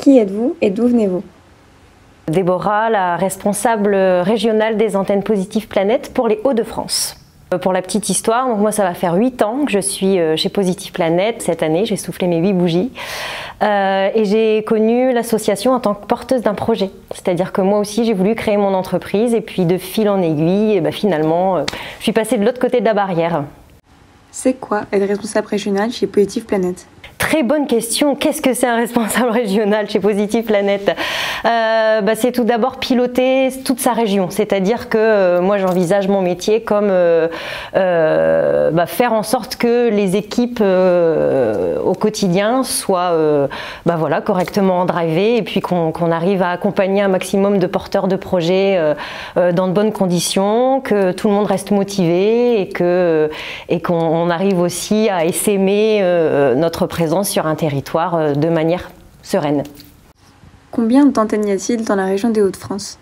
Qui êtes-vous et d'où venez-vous? Déborah, la responsable régionale des antennes Positive Planète pour les Hauts-de-France. Pour la petite histoire, donc moi ça va faire 8 ans que je suis chez Positive Planète. Cette année, j'ai soufflé mes 8 bougies et j'ai connu l'association en tant que porteuse d'un projet. C'est-à-dire que moi aussi j'ai voulu créer mon entreprise et puis de fil en aiguille, finalement je suis passée de l'autre côté de la barrière. C'est quoi être responsable régional chez Positive Planète? Très bonne question. Qu'est-ce que c'est un responsable régional chez Positive Planète? C'est tout d'abord piloter toute sa région. C'est-à-dire que moi j'envisage mon métier comme faire en sorte que les équipes au quotidien soient correctement drivées et puis qu'on arrive à accompagner un maximum de porteurs de projets dans de bonnes conditions, que tout le monde reste motivé et qu'on arrive aussi à essaimer notre présence sur un territoire de manière sereine. Combien d'antennes y a-t-il dans la région des Hauts-de-France?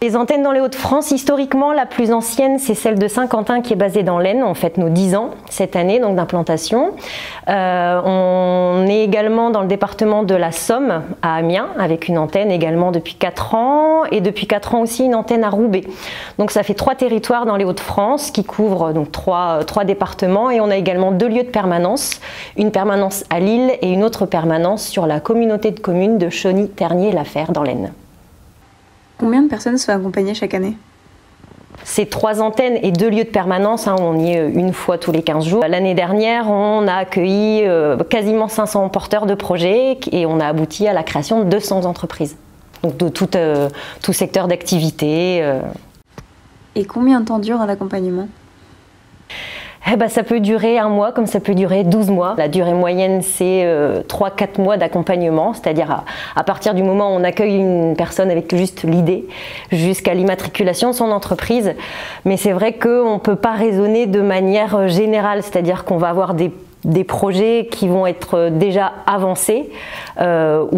Les antennes dans les Hauts-de-France, historiquement, la plus ancienne, c'est celle de Saint-Quentin qui est basée dans l'Aisne. On fête nos 10 ans cette année donc d'implantation. On est également dans le département de la Somme, à Amiens, avec une antenne également depuis 4 ans. Et depuis 4 ans aussi, une antenne à Roubaix. Donc ça fait 3 territoires dans les Hauts-de-France qui couvrent donc 3 départements. Et on a également 2 lieux de permanence. Une permanence à Lille et une autre permanence sur la communauté de communes de Chauny-Ternier-la-Fère dans l'Aisne. Combien de personnes sont accompagnées chaque année? C'est 3 antennes et 2 lieux de permanence, on y est une fois tous les 15 jours. L'année dernière, on a accueilli quasiment 500 porteurs de projets et on a abouti à la création de 200 entreprises. Donc de tout secteur d'activité. Et combien de temps dure un accompagnement? Ça peut durer 1 mois comme ça peut durer 12 mois. La durée moyenne c'est 3-4 mois d'accompagnement, c'est-à-dire à partir du moment où on accueille une personne avec juste l'idée jusqu'à l'immatriculation de son entreprise. Mais c'est vrai qu'on ne peut pas raisonner de manière générale, c'est-à-dire qu'on va avoir des projets qui vont être déjà avancés, où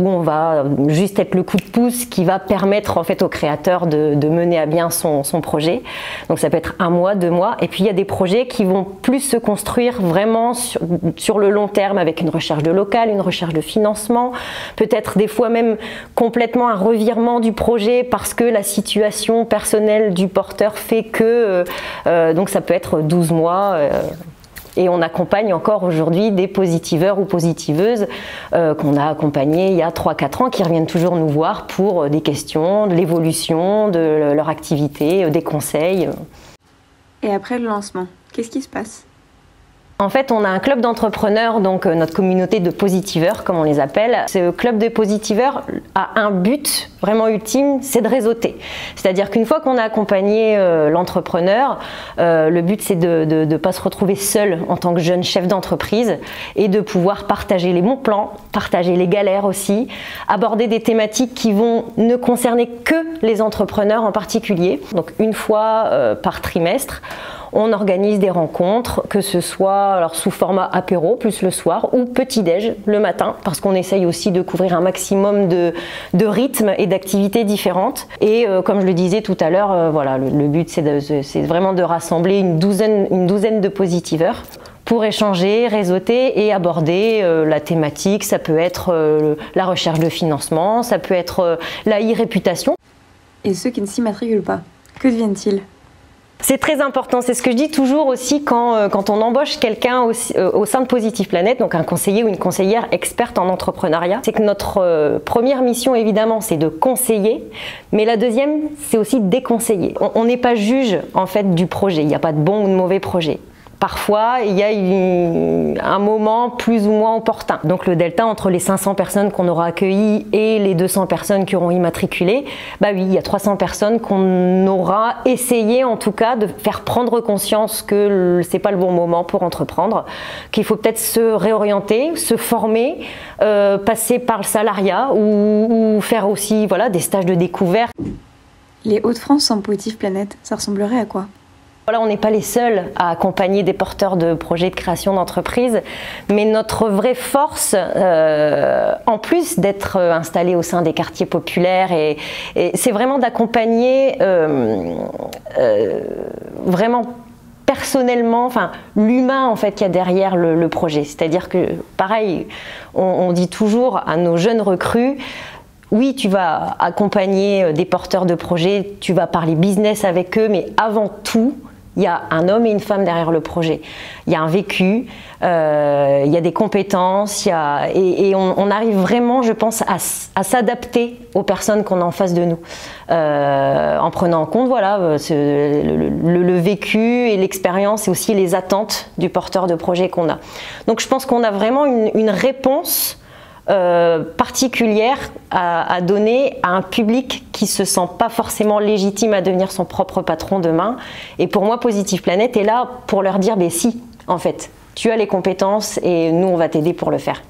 on va juste être le coup de pouce qui va permettre en fait au créateur de mener à bien son projet. Donc ça peut être 1 mois, 2 mois. Et puis il y a des projets qui vont plus se construire vraiment sur le long terme avec une recherche de local, une recherche de financement, peut-être des fois même complètement un revirement du projet parce que la situation personnelle du porteur fait que donc ça peut être 12 mois. Et on accompagne encore aujourd'hui des positiveurs ou positiveuses qu'on a accompagnés il y a 3-4 ans qui reviennent toujours nous voir pour des questions, de l'évolution de leur activité, des conseils. Et après le lancement, qu'est-ce qui se passe? En fait, on a un club d'entrepreneurs, donc notre communauté de positiveurs, comme on les appelle. Ce club de positiveurs a un but vraiment ultime, c'est de réseauter. C'est-à-dire qu'une fois qu'on a accompagné l'entrepreneur, le but c'est de ne pas se retrouver seul en tant que jeune chef d'entreprise et de pouvoir partager les bons plans, partager les galères aussi, aborder des thématiques qui vont ne concerner que les entrepreneurs en particulier. Donc une fois par trimestre, on organise des rencontres, que ce soit alors sous format apéro plus le soir ou petit-déj le matin, parce qu'on essaye aussi de couvrir un maximum de rythmes et d'activités différentes. Et comme je le disais tout à l'heure, le but c'est vraiment de rassembler une douzaine de positiveurs pour échanger, réseauter et aborder la thématique. Ça peut être la recherche de financement, ça peut être la e-réputation. Et ceux qui ne s'immatriculent pas, que deviennent-ils? C'est très important, c'est ce que je dis toujours aussi quand on embauche quelqu'un au sein de Positive Planète, donc un conseiller ou une conseillère experte en entrepreneuriat. C'est que notre première mission évidemment c'est de conseiller, mais la deuxième c'est aussi de déconseiller. On n'est pas juge en fait du projet, il n'y a pas de bon ou de mauvais projet. Parfois, il y a un moment plus ou moins opportun. Donc le delta entre les 500 personnes qu'on aura accueillies et les 200 personnes qui auront immatriculé, oui, il y a 300 personnes qu'on aura essayé en tout cas de faire prendre conscience que c'est pas le bon moment pour entreprendre, qu'il faut peut-être se réorienter, se former, passer par le salariat ou faire aussi des stages de découverte. Les Hauts-de-France sans Positive Planète, ça ressemblerait à quoi? On n'est pas les seuls à accompagner des porteurs de projets de création d'entreprise, mais notre vraie force, en plus d'être installé au sein des quartiers populaires, c'est vraiment d'accompagner vraiment personnellement, enfin l'humain en fait qu'il y a derrière le projet. C'est-à-dire que pareil, on dit toujours à nos jeunes recrues, oui, tu vas accompagner des porteurs de projets, tu vas parler business avec eux, mais avant tout, il y a un homme et une femme derrière le projet. Il y a un vécu, il y a des compétences, et on arrive vraiment, je pense, à s'adapter aux personnes qu'on a en face de nous, en prenant en compte voilà, le vécu et l'expérience et aussi les attentes du porteur de projet qu'on a. Donc je pense qu'on a vraiment une réponse particulière à donner à un public qui se sent pas forcément légitime à devenir son propre patron demain. Et pour moi, Positive Planet est là pour leur dire, si, en fait, tu as les compétences et nous, on va t'aider pour le faire.